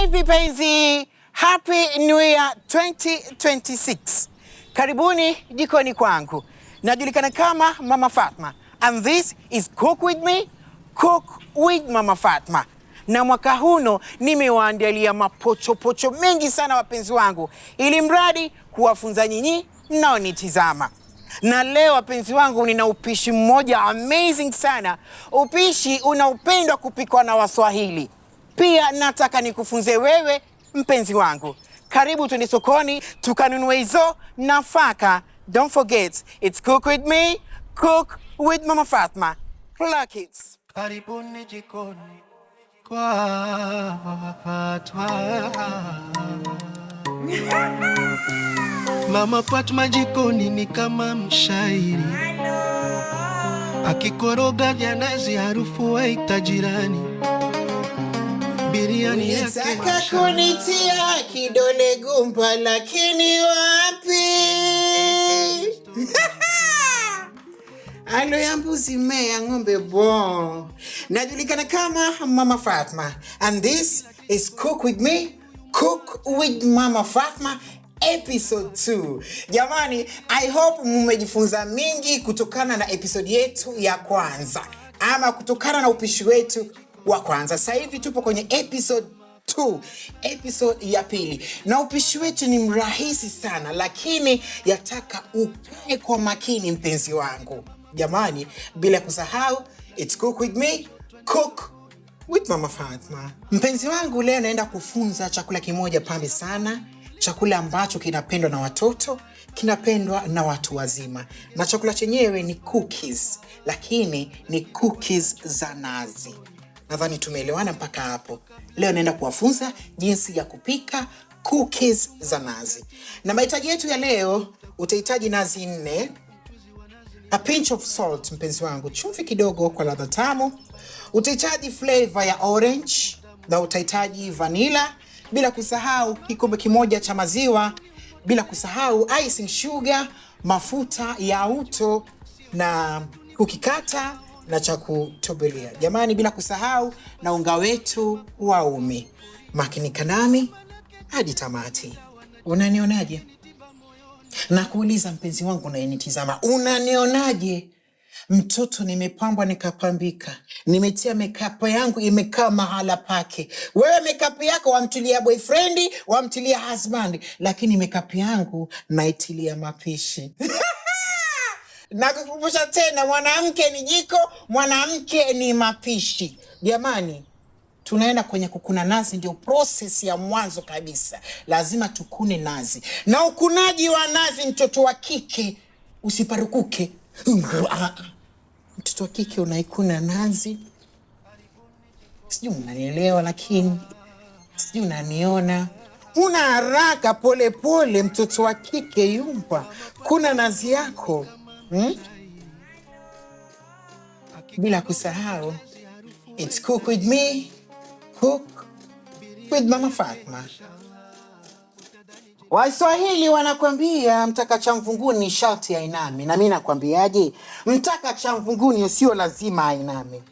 Hey vipenzi, Happy New Year 2026. Karibuni jikoni kwangu. Najulikana kama Mama Fatma and this is Cook With Me, Cook with Mama Fatma. Na mwaka huno nimewaandalia mapochopocho mengi sana wapenzi wangu, ili mradi kuwafunza nyinyi mnaonitizama. Na leo wapenzi wangu nina upishi mmoja amazing sana, upishi unaopendwa kupikwa na Waswahili. Pia nataka nikufunze wewe mpenzi wangu. Karibu twende sokoni tukanunue hizo nafaka. Don't forget, it's Cook With Me, Cook with Mama Fatma. Pluck it. Karibuni jikoni kwa Mama Fatma. Mama Fatma jikoni ni kama mshairi, akikoroga vya nazi harufu waita jirani. Biriani yake Unataka kunitia kidole gumba lakini wapi? Alo ya mbuzi mea ng'ombe bo. Najulikana kama Mama Fatma and this is Cook With Me, Cook with Mama Fatma episode 2. Jamani, I hope mmejifunza mingi kutokana na episode yetu ya kwanza, ama kutokana na upishi wetu wa kwanza. Sasa hivi tupo kwenye episode 2, episode ya pili. Na upishi wetu ni mrahisi sana, lakini yataka ukae kwa makini mpenzi wangu. Jamani, bila kusahau, it's Cook With Me, Cook with Mama Fatma. Mpenzi wangu, leo naenda kufunza chakula kimoja pambe sana, chakula ambacho kinapendwa na watoto, kinapendwa na watu wazima. Na chakula chenyewe ni cookies, lakini ni cookies za nazi. Nadhani tumeelewana mpaka hapo. Leo naenda kuwafunza jinsi ya kupika cookies za nazi. Na mahitaji yetu ya leo, utahitaji nazi 4, a pinch of salt mpenzi wangu, chumvi kidogo kwa ladha tamu. Utahitaji flavor ya orange na utahitaji vanilla, bila kusahau kikombe kimoja cha maziwa, bila kusahau icing sugar, mafuta ya uto na kukikata na cha kutobelia. Jamani, bila kusahau na unga wetu wa ume. Makinika nami hadi tamati. Unanionaje? Nakuuliza mpenzi wangu unayenitizama, unanionaje? Mtoto nimepambwa nikapambika, nimetia makeup yangu imekaa mahala pake. Wewe makeup yako wamtilia boyfriend, wamtilia husband, lakini makeup yangu naitilia mapishi. Nakukumbusha tena, mwanamke ni jiko, mwanamke ni mapishi. Jamani, tunaenda kwenye kukuna nazi, ndio process ya mwanzo kabisa. Lazima tukune nazi. Na ukunaji wa nazi, mtoto wa kike usiparukuke. Mtoto wa kike unaikuna nazi. Sijui unanielewa, lakini sijui unaniona. Una haraka, pole pole mtoto wa kike yumpa. Kuna nazi yako. Bila kusahau, it's Cook With Me, Cook with Mama Fatma. Waswahili wanakwambia mtaka cha mvunguni sharti ainame. Na mimi nakwambiaje? Mtaka cha mvunguni sio lazima ainame.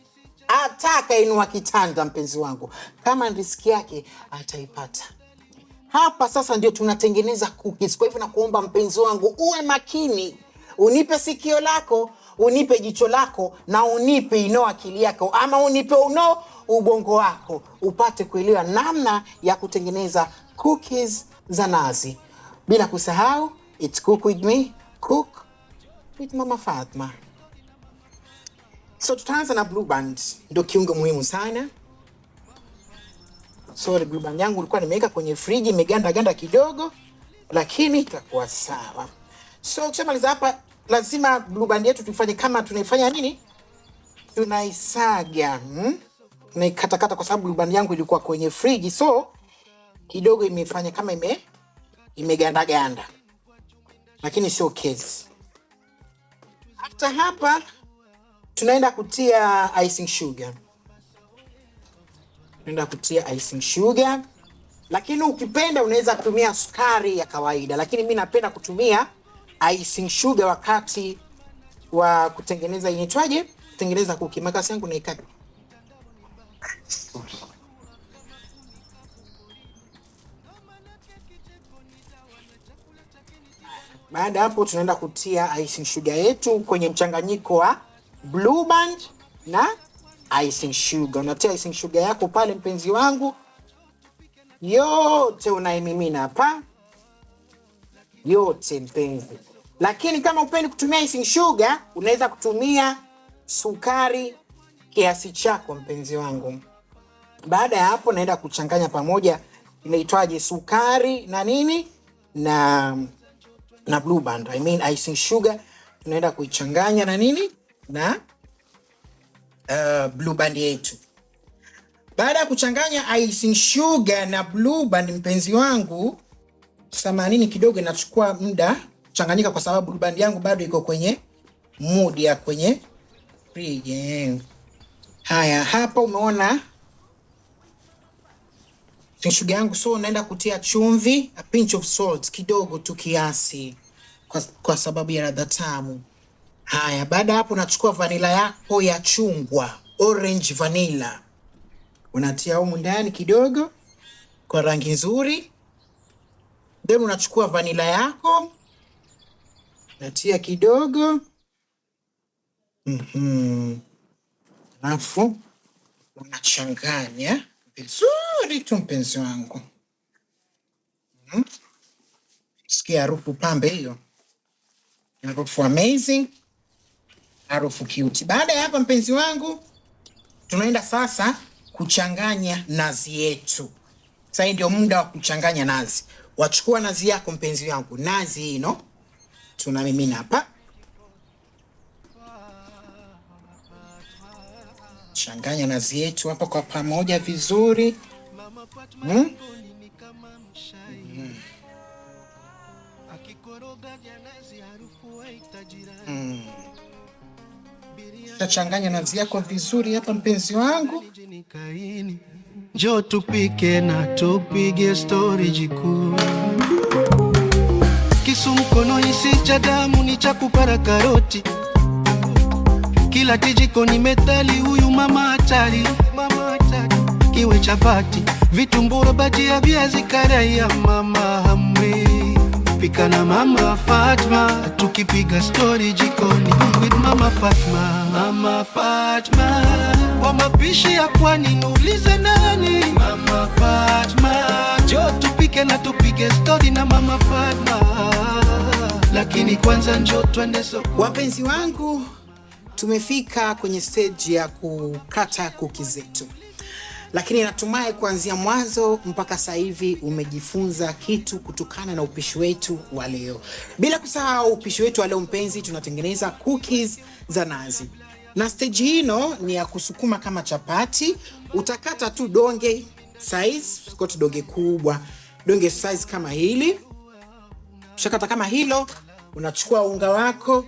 Ataka inua kitanda mpenzi wangu, kama riziki yake ataipata. Hapa sasa ndio tunatengeneza cookies. Kwa hivyo nakuomba mpenzi wangu uwe makini. Unipe sikio lako, unipe jicho lako, na unipe akili yako, ama unipe ubongo wako, upate kuelewa namna ya kutengeneza cookies za nazi. Bila kusahau, it's Cook With Me, Cook with Mama Fatma. So tutaanza na Blue Band, ndio kiungo muhimu sana. Sorry, Blue Band yangu ilikuwa nimeweka kwenye friji, imeganda kidogo, lakini itakuwa sawa. So ukishamaliza hapa, lazima Blue Band yetu tufanye kama tunaifanya nini? Tunaisaga. Naikatakata kwa sababu Blue Band yangu ilikuwa kwenye friji, so kidogo imefanya kama imeganda. Lakini sio case. After hapa tunaenda kutia icing sugar. Lakini ukipenda unaweza kutumia sukari ya kawaida, lakini mimi napenda kutumia icing sugar wakati wa kutengeneza inaitwaje? Kutengeneza cookie. Makasi yangu naikata. Baada hapo tunaenda kutia icing sugar yetu kwenye mchanganyiko wa Blue Band na icing sugar. Unatia icing sugar yako pale mpenzi wangu, yote unaimimina hapa yote mpenzi. Lakini kama upendi kutumia icing sugar, unaweza kutumia sukari kiasi chako mpenzi wangu. Baada ya hapo naenda kuchanganya pamoja, inaitwaje, sukari na nini na Blue Band, I mean icing sugar. Tunaenda kuichanganya na nini na Blue Band yetu. Baada ya kuchanganya icing sugar na Blue Band mpenzi wangu, samanini kidogo inachukua muda kuchanganyika kwa sababu Blue Band yangu bado iko kwenye mood ya kwenye fridge. Haya, hapa umeona sugar yangu, so naenda kutia chumvi, a pinch of salt kidogo tu kiasi kwa sababu ya ladha tamu. Haya, baada hapo unachukua vanilla yako ya chungwa, orange vanilla. Unatia humu ndani kidogo kwa rangi nzuri. Then unachukua vanilla yako, natia kidogo. Alafu unachanganya vizuri tu mpenzi wangu. Sikia harufu pambe hiyo. Harufu amazing. Harufu cute. Baada ya hapa mpenzi wangu, tunaenda sasa kuchanganya nazi yetu. Sasa ndio muda wa kuchanganya nazi. Wachukua nazi yako mpenzi wangu. Nazi hino tunamimina hapa. Changanya nazi yetu hapa kwa pamoja vizuri. Changanya nazi yako vizuri hapa mpenzi wangu. Njoo tupike na tupige story jikuu. Kisu mkononi si cha damu, ni cha kupara karoti. Kila kijiko ni metali, huyu mama hatari. Kiwe chapati, vitumbura, bajia, viazi karai ya mama Hamri. Pika na mama Fatma, tukipiga story jikoni with mama Fatma. Mama Fatma, kwa mapishi ya pwani nuulize nani? Mama Fatma, njoo tupike na tupige story na mama Fatma. Lakini kwanza njoo twende soko. Wapenzi wangu, tumefika kwenye stage ya kukata kuki zetu. Lakini natumai kuanzia mwanzo mpaka sasa hivi umejifunza kitu kutokana na upishi wetu wa leo. Bila kusahau upishi wetu wa leo mpenzi, tunatengeneza cookies za nazi. Na stage hino ni ya kusukuma kama chapati. Utakata tu donge size, kwa donge kubwa, donge size kama hili. Ushakata kama hilo, unachukua unga wako,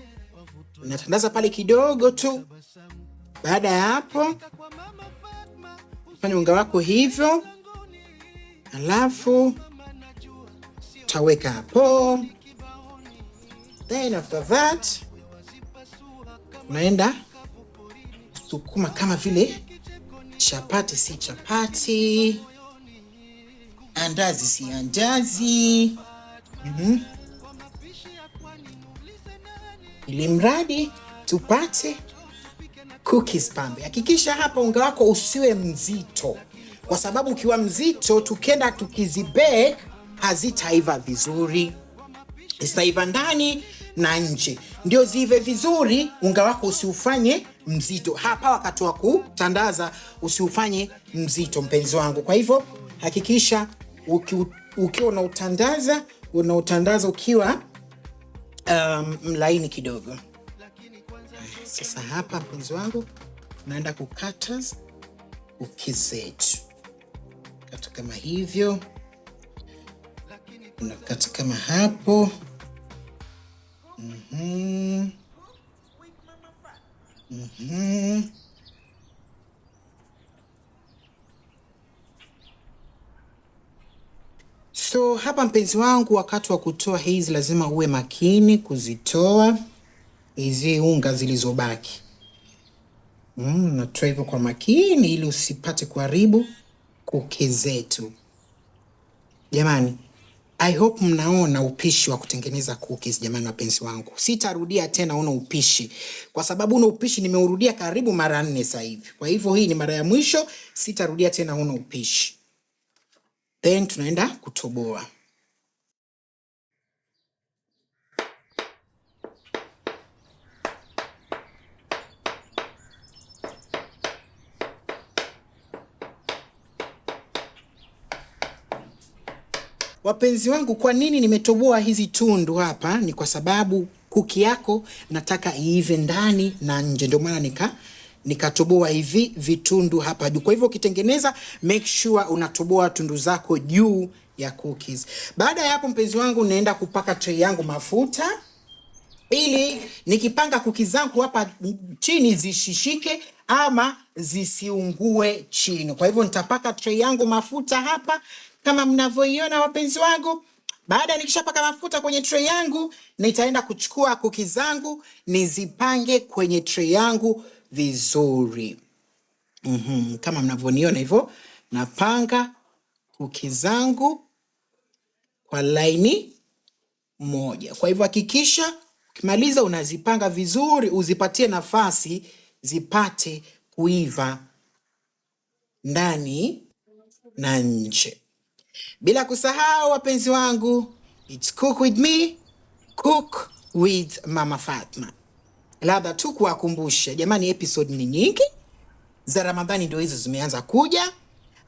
unatandaza pale kidogo tu. Baada ya hapo, fanya unga wako hivyo. Alafu taweka hapo. Then after that, unaenda sukuma kama vile chapati si chapati, andazi si andazi. Ili mradi tupate cookies pambe. Hakikisha hapa unga wako usiwe mzito, kwa sababu ukiwa mzito tukenda tukizibake hazitaiva vizuri. Zitaiva ndani na nje. Ndio zive vizuri, unga wako usiufanye mzito. Hapa wakati wa kutandaza usiufanye mzito mpenzi wangu. Kwa hivyo hakikisha ukiwa unautandaza ukiwa mlaini kidogo. Sasa hapa mpenzi wangu, naenda kukata cookies zetu. Kata kama hivyo. Unakata kama hapo. So hapa mpenzi wangu, wakati wa kutoa hizi lazima uwe makini kuzitoa hizi unga zilizobaki. Natoa hivyo kwa makini ili usipate kuharibu cookies zetu. Jamani, I hope mnaona upishi wa kutengeneza cookies jamani wapenzi wangu. Sitarudia tena una upishi. Kwa sababu una upishi nimeurudia karibu mara 4 sasa hivi. Kwa hivyo hii ni mara ya mwisho, sitarudia tena una upishi. Then tunaenda kutoboa. Wapenzi wangu, kwa nini nimetoboa hizi tundu hapa? Ni kwa sababu kuki yako nataka iive ndani na nje. Ndio maana nikatoboa hivi vitundu hapa juu. Kwa hivyo ukitengeneza, make sure unatoboa tundu zako juu ya cookies. Baada ya hapo mpenzi wangu, naenda kupaka tray yangu mafuta ili nikipanga cookies zangu hapa chini zishishike ama zisiungue chini. Kwa hivyo nitapaka tray yangu mafuta hapa kama mnavyoiona wapenzi wangu. Baada nikishapaka mafuta kwenye tray yangu, nitaenda kuchukua cookies zangu nizipange kwenye tray yangu vizuri. Kama mnavyoniona hivyo, napanga cookies zangu kwa laini moja. Kwa hivyo hakikisha ukimaliza unazipanga vizuri, uzipatie nafasi zipate kuiva ndani na nje. Bila kusahau wapenzi wangu, it's cook with me, cook with Mama Fatma. Labda tu kuwakumbusha jamani, episode ni nyingi za Ramadhani ndio hizo zimeanza kuja.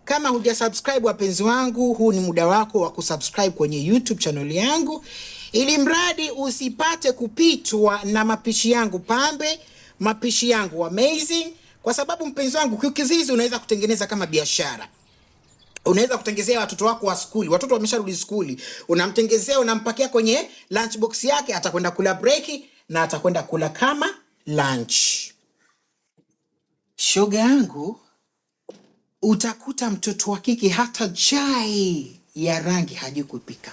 Kama huja subscribe wapenzi wangu, huu ni muda wako wa kusubscribe kwenye YouTube channel yangu, ili mradi usipate kupitwa na mapishi yangu pambe, mapishi yangu amazing. Kwa sababu mpenzi wangu, cookies hizi unaweza kutengeneza kama biashara. Unaweza kutengezea watoto wako wa skuli, watoto wamesharudi skuli, unamtengezea, unampakia kwenye lunchbox yake, atakwenda kula break na atakwenda kula kama lunch. Shoga yangu, utakuta mtoto wa kike hata chai ya rangi hajui kupika.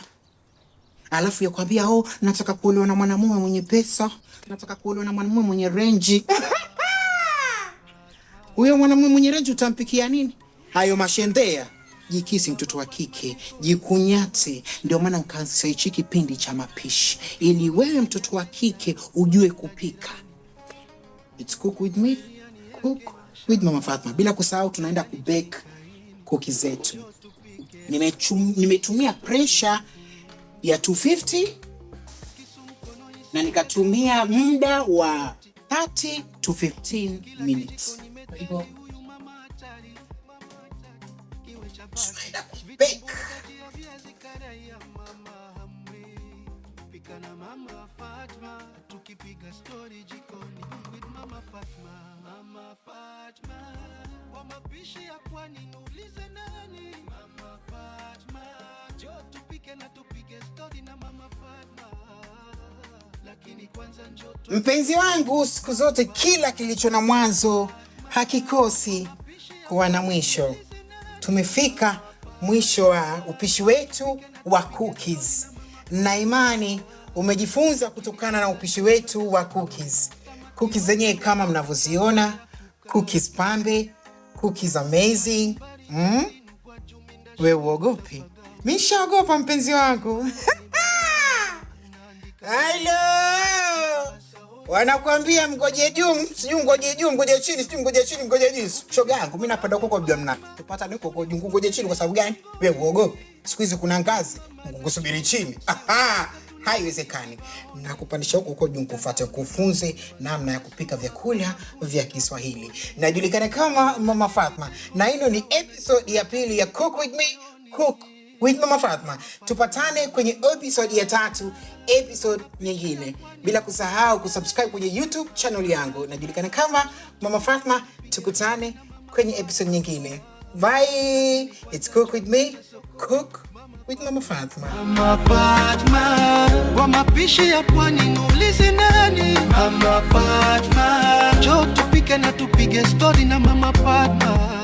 Alafu yakwambia, nataka kuolewa na mwanamume mwenye pesa, nataka kuolewa na mwanamume mwenye range. Huyo mwanamume mwenye range utampikia nini? Hayo mashendea. Jikisi mtoto wa kike, jikunyate. Ndio maana nikaanzisha hichi kipindi cha mapishi, ili wewe mtoto wa kike ujue kupika. It's cook with me, cook with Mama Fatma. Bila kusahau tunaenda kubake cookies zetu. Nimetumia pressure ya 250 na nikatumia muda wa 30 to 15 minutes. Tunaenda kubake. Mpenzi wangu, siku zote kila kilicho na mwanzo hakikosi kuwa na mwisho. Tumefika mwisho wa upishi wetu wa cookies. Na imani umejifunza kutokana na upishi wetu wa cookies. Cookies zenyewe kama mnavyoziona, cookies pambe, cookies amazing. Wewe uogopi? Mimi nishaogopa mpenzi wangu. Hello! Wanakuambia mgoje juu, sijui ngoje juu, ngoje chini, sijui ngoje chini, ngoje juu. Shoga yangu, mimi napenda huko kwa mna. Tupata niko kwa juu, ngoje chini kwa sababu gani? Wewe uogopi? Siku hizi kuna ngazi, kusubiri chini. Haiwezekani. Nakupandisha huko juu kufuata kufunze namna ya kupika vyakula vya Kiswahili. Najulikana kama Mama Fatma. Na hino ni episode ya pili ya Cook with Me, Cook with Mama Fatma. Tupatane kwenye episode ya 3, episode nyingine. Bila kusahau kusubscribe kwenye YouTube channel yangu. Najulikana kama Mama Fatma. Tukutane kwenye episode nyingine. Bye. It's Cook with Me, Cook with Mama Fatma. Mama Fatma, kwa mapishi ya pwani nulize nani? Mama Fatma, njoo tupike na tupige story na Mama Fatma.